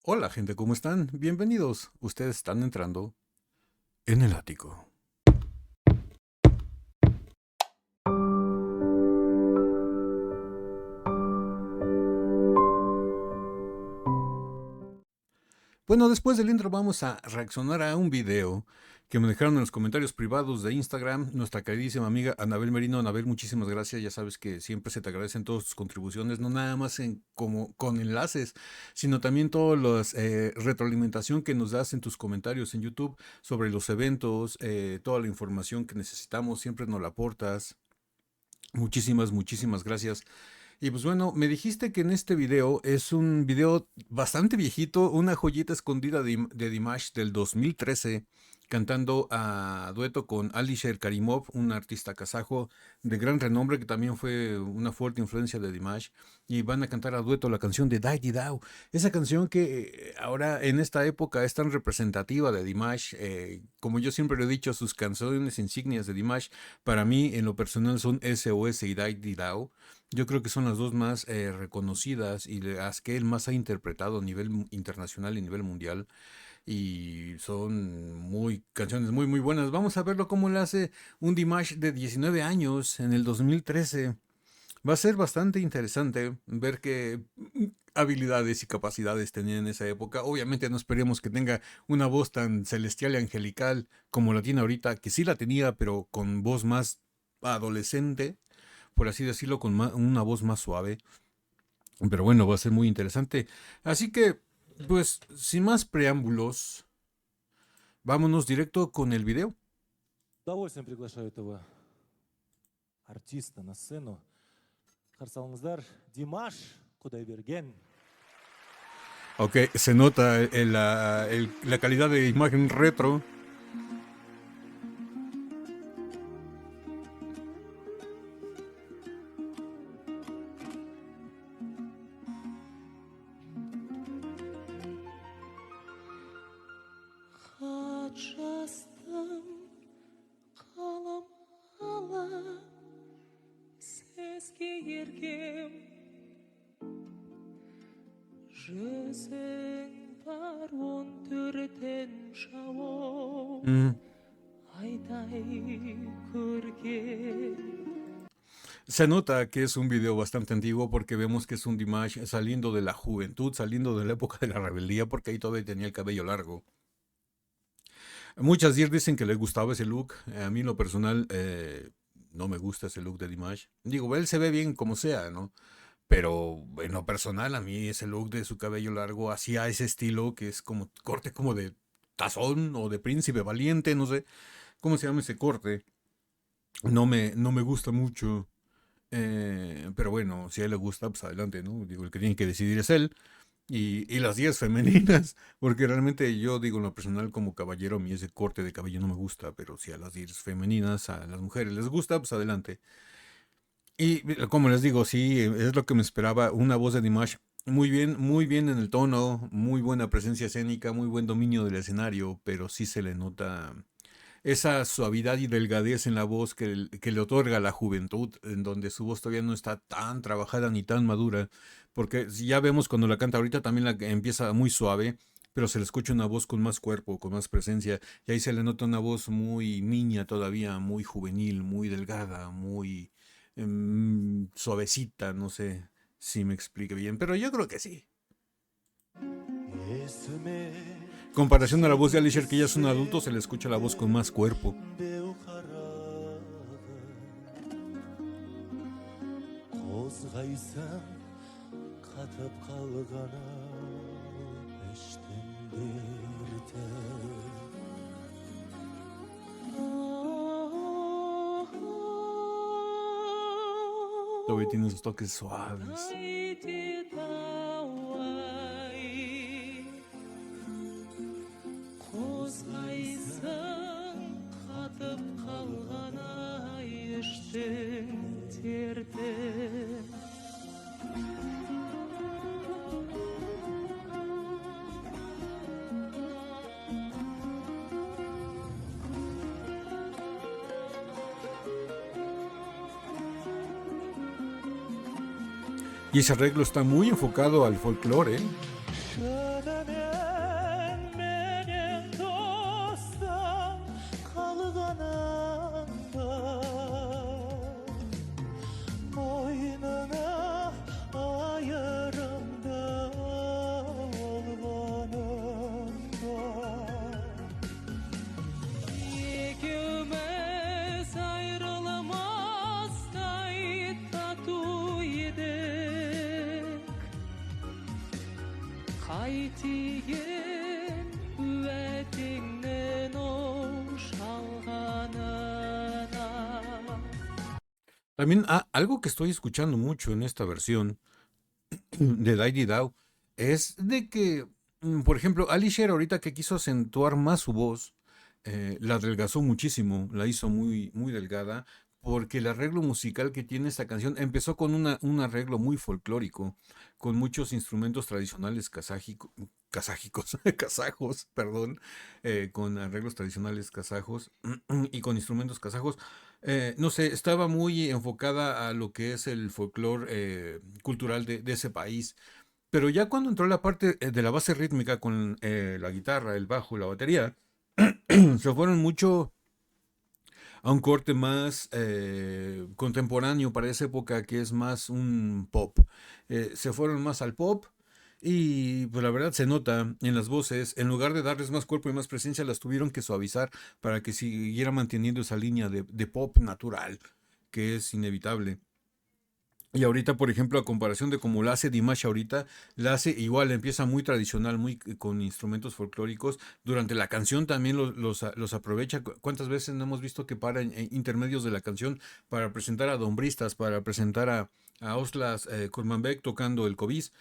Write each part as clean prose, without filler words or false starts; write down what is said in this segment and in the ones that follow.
Hola gente, ¿cómo están? Bienvenidos. Ustedes están entrando en el ático. Bueno, después del intro vamos a reaccionar a un video que me dejaron en los comentarios privados de Instagram nuestra queridísima amiga Anabel Merino. Anabel, muchísimas gracias. Ya sabes que siempre se te agradecen todas tus contribuciones, no nada más como con enlaces, sino también toda la retroalimentación que nos das en tus comentarios en YouTube sobre los eventos, toda la información que necesitamos, siempre nos la aportas. Muchísimas gracias. Y pues bueno, me dijiste que en este video es un video bastante viejito, una joyita escondida de Dimash del 2013, cantando a dueto con Alisher Karimov, un artista kazajo de gran renombre que también fue una fuerte influencia de Dimash, y van a cantar a dueto la canción de Dai Di Dao, esa canción que ahora en esta época es tan representativa de Dimash. Como yo siempre lo he dicho, sus canciones insignias de Dimash para mí en lo personal son SOS y Dai Di Dao. Yo creo que son las dos más reconocidas y las que él más ha interpretado a nivel internacional y a nivel mundial. Y son canciones muy buenas. Vamos a verlo cómo le hace un Dimash de 19 años en el 2013. Va a ser bastante interesante ver qué habilidades y capacidades tenía en esa época. Obviamente no esperemos que tenga una voz tan celestial y angelical como la tiene ahorita, que sí la tenía, pero con voz más adolescente, por así decirlo, con una voz más suave. Pero bueno, va a ser muy interesante. Así que, pues, sin más preámbulos, vámonos directo con el video. С удовольствием приглашаю этого артиста на сцену. Қарсы алыңыздар, Димаш Құдайберген. Ok, se nota la calidad de imagen retro. Хат жаздым қаламала, сізге еркем. Жүзің бар 14-тен жауап, айдай көрген. Se nota que es un video bastante antiguo porque vemos que es un Dimash saliendo de la juventud, saliendo de la época de la rebeldía, porque ahí todavía tenía el cabello largo. Muchas dicen que les gustaba ese look. A mí en lo personal no me gusta ese look de Dimash. Digo, él se ve bien como sea, ¿no? Pero en lo personal a mí ese look de su cabello largo hacía ese estilo que es como corte como de tazón o de príncipe valiente, no sé cómo se llama ese corte. No me gusta mucho. Pero bueno, si a él le gusta, pues adelante, ¿no? Digo, el que tiene que decidir es él. Y las 10 femeninas, porque realmente yo digo en lo personal como caballero, a mí ese corte de cabello no me gusta, pero si a las 10 femeninas, a las mujeres les gusta, pues adelante. Y como les digo, sí, es lo que me esperaba, una voz de Dimash muy bien en el tono, muy buena presencia escénica, muy buen dominio del escenario, pero sí se le nota esa suavidad y delgadez en la voz que le otorga la juventud, en donde su voz todavía no está tan trabajada ni tan madura, porque si ya vemos cuando la canta ahorita también la empieza muy suave, pero se le escucha una voz con más cuerpo, con más presencia, y ahí se le nota una voz muy niña todavía, muy juvenil, muy delgada, muy suavecita, no sé si me explique bien, pero yo creo que sí. Comparación a la voz de Alisher, que ya es un adulto, se le escucha la voz con más cuerpo. Todavía tiene sus toques suaves. Y ese arreglo está muy enfocado al folclore. También algo que estoy escuchando mucho en esta versión de Lady Dow es de que, por ejemplo, Alisher ahorita que quiso acentuar más su voz, la adelgazó muchísimo, la hizo muy, muy delgada, porque el arreglo musical que tiene esta canción empezó con un arreglo muy folclórico, con muchos instrumentos tradicionales kazágicos, kazajos, perdón, con arreglos tradicionales kazajos y con instrumentos kazajos. No sé, estaba muy enfocada a lo que es el folclore cultural de ese país. Pero ya cuando entró la parte de la base rítmica con la guitarra, el bajo, la batería, se fueron mucho a un corte más contemporáneo para esa época, que es más un pop. Se fueron más al pop y pues la verdad se nota en las voces, en lugar de darles más cuerpo y más presencia, las tuvieron que suavizar para que siguiera manteniendo esa línea de pop natural, que es inevitable. Y ahorita, por ejemplo, a comparación de cómo la hace Dimash ahorita, la hace igual, empieza muy tradicional, muy con instrumentos folclóricos. Durante la canción también los aprovecha. ¿Cuántas veces no hemos visto que para en intermedios de la canción para presentar a Dombristas, para presentar a Oslas Kurmanbek tocando el Cobís?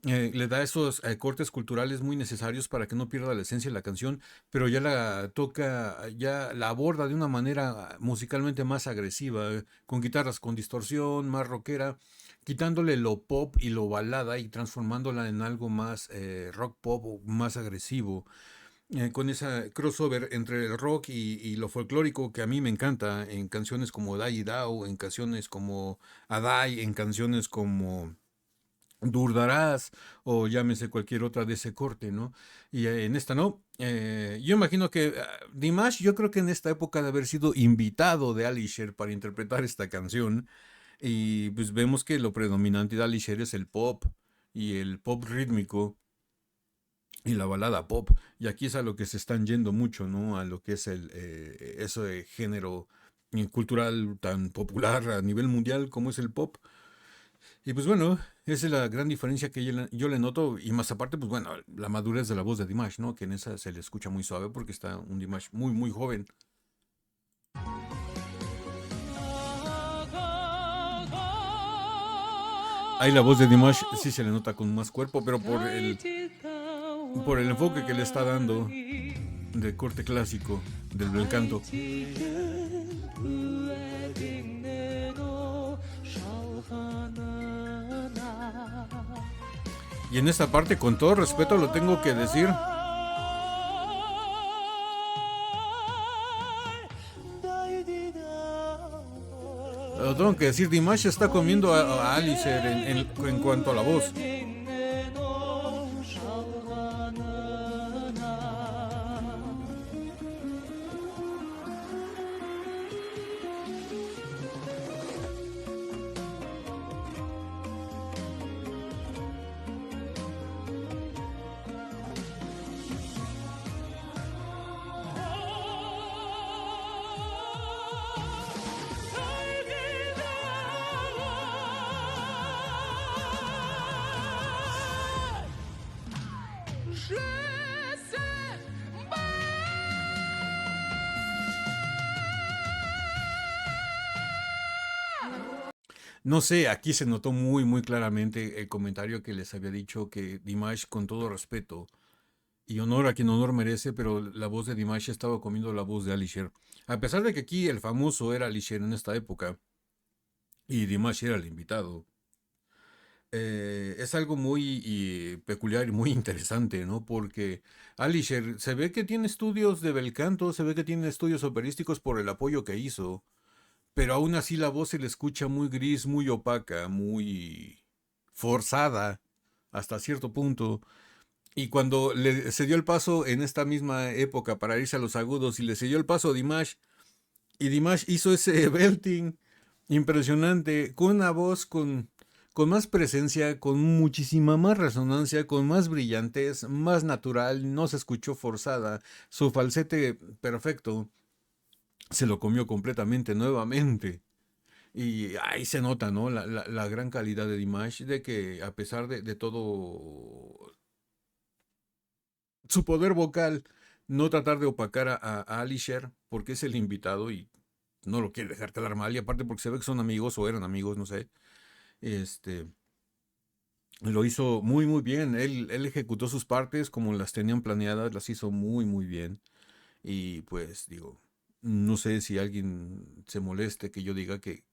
Le da esos cortes culturales muy necesarios para que no pierda la esencia de la canción, pero ya la toca, ya la aborda de una manera musicalmente más agresiva, con guitarras con distorsión, más rockera, quitándole lo pop y lo balada y transformándola en algo más rock pop o más agresivo, con esa crossover entre el rock y lo folclórico que a mí me encanta en canciones como Dai Dao, en canciones como Adai, en canciones como Durdarás o llámese cualquier otra de ese corte, ¿no? Y en esta no. Yo imagino que Dimash, yo creo que en esta época de haber sido invitado de Alisher para interpretar esta canción, y pues vemos que lo predominante de Alisher es el pop y el pop rítmico y la balada pop. Y aquí es a lo que se están yendo mucho, ¿no? A lo que es ese género cultural tan popular a nivel mundial como es el pop. Y pues bueno, esa es la gran diferencia que yo le noto. Y más aparte, pues bueno, la madurez de la voz de Dimash, ¿no? Que en esa se le escucha muy suave porque está un Dimash muy, muy joven. Ahí la voz de Dimash sí se le nota con más cuerpo, pero por el enfoque que le está dando de corte clásico del canto. Y en esta parte, con todo respeto, lo tengo que decir. Lo tengo que decir, Dimash está comiendo a Alicer en cuanto a la voz. No sé, aquí se notó muy, muy claramente el comentario que les había dicho que Dimash, con todo respeto y honor a quien honor merece, pero la voz de Dimash estaba comiendo la voz de Alisher. A pesar de que aquí el famoso era Alisher en esta época y Dimash era el invitado. Es algo muy peculiar y muy interesante, ¿no? Porque Alisher se ve que tiene estudios de bel canto, se ve que tiene estudios operísticos por el apoyo que hizo, pero aún así la voz se le escucha muy gris, muy opaca, muy forzada hasta cierto punto. Y cuando se dio el paso en esta misma época para irse a los agudos y le cedió el paso a Dimash, y Dimash hizo ese belting impresionante, con una voz con más presencia, con muchísima más resonancia, con más brillantez, más natural, no se escuchó forzada, su falsete perfecto se lo comió completamente nuevamente. Y ahí se nota, ¿no? La gran calidad de Dimash, de que a pesar de todo su poder vocal, no tratar de opacar a Alisher, porque es el invitado y no lo quiere dejar quedar mal, y aparte porque se ve que son amigos o eran amigos, no sé. Este, lo hizo muy, muy bien. Él ejecutó sus partes como las tenían planeadas, las hizo muy, muy bien. Y pues digo, no sé si alguien se moleste que yo diga que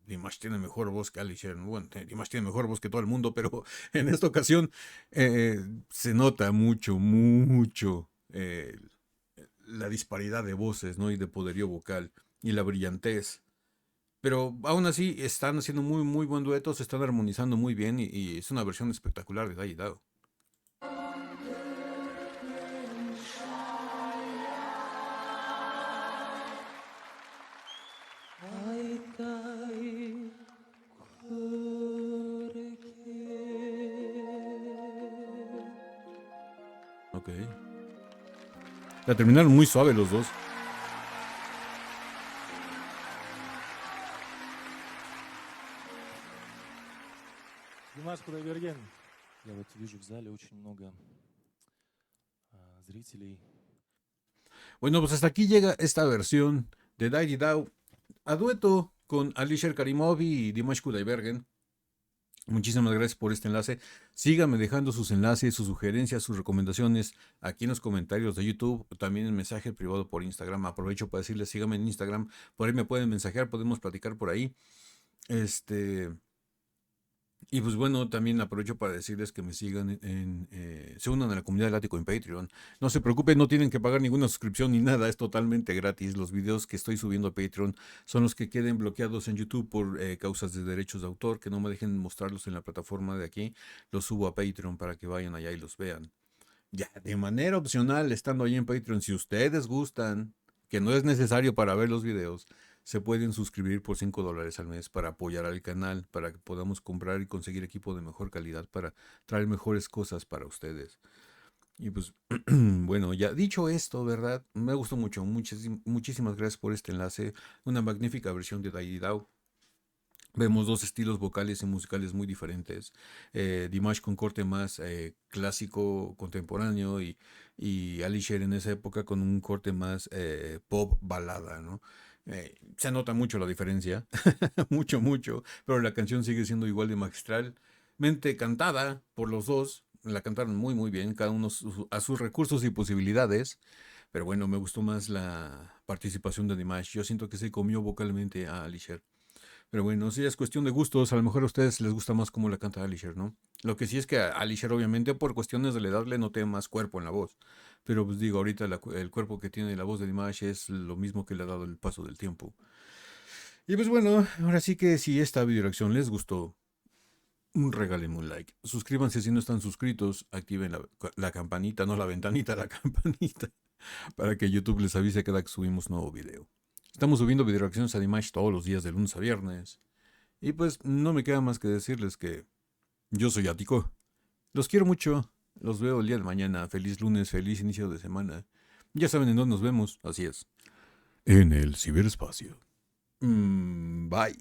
Dimash tiene mejor voz que Alicia. Bueno, Dimash tiene mejor voz que todo el mundo, pero en esta ocasión se nota mucho, mucho la disparidad de voces, ¿no? Y de poderío vocal y la brillantez. Pero aún así están haciendo muy, muy buen dueto, se están armonizando muy bien y es una versión espectacular de Dai Dao. Ai dai cuore Ok. La terminaron muy suave los dos. Димаш Кудайберген. Я вот вижу в зале очень много зрителей. Bueno, pues hasta aquí llega esta versión de Dai Dao a dueto con Alisher Karimov y Dimash Kudaibergen. Muchísimas gracias por este enlace. Síganme dejando sus enlaces, sus sugerencias, sus recomendaciones aquí en los comentarios de YouTube, también en mensaje privado por Instagram. Aprovecho para decirles, síganme en Instagram, por ahí me pueden mensajear, podemos platicar por ahí. Y pues bueno, también aprovecho para decirles que me sigan se unan a la comunidad del Ático en Patreon. No se preocupen, no tienen que pagar ninguna suscripción ni nada, es totalmente gratis. Los videos que estoy subiendo a Patreon son los que queden bloqueados en YouTube por causas de derechos de autor, que no me dejen mostrarlos en la plataforma de aquí. Los subo a Patreon para que vayan allá y los vean. Ya, de manera opcional, estando ahí en Patreon, si ustedes gustan, que no es necesario para ver los videos, se pueden suscribir por $5 al mes para apoyar al canal, para que podamos comprar y conseguir equipo de mejor calidad para traer mejores cosas para ustedes. Y pues, bueno, ya dicho esto, ¿verdad? Me gustó mucho. Muchísimas gracias por este enlace. Una magnífica versión de Dai Dao. Vemos dos estilos vocales y musicales muy diferentes. Dimash con corte más clásico, contemporáneo, y Alisher en esa época con un corte más pop balada, ¿no? Se nota mucho la diferencia, mucho, mucho, pero la canción sigue siendo igual de magistralmente cantada por los dos. La cantaron muy, muy bien, cada uno a sus recursos y posibilidades. Pero bueno, me gustó más la participación de Dimash. Yo siento que se comió vocalmente a Alisher. Pero bueno, sí es cuestión de gustos. A lo mejor a ustedes les gusta más cómo la canta Alisher, ¿no? Lo que sí es que a Alisher, obviamente, por cuestiones de la edad, le noté más cuerpo en la voz. Pero pues digo, ahorita el cuerpo que tiene la voz de Dimash es lo mismo que le ha dado el paso del tiempo. Y pues bueno, ahora sí que si esta video reacción les gustó, regálenme un like. Suscríbanse si no están suscritos. Activen la campanita, no la ventanita, la campanita. Para que YouTube les avise cada que subimos nuevo video. Estamos subiendo video reacciones a Dimash todos los días de lunes a viernes. Y pues no me queda más que decirles que yo soy Ático. Los quiero mucho. Los veo el día de mañana. Feliz lunes, feliz inicio de semana. Ya saben en dónde nos vemos. Así es. En el ciberespacio. Bye.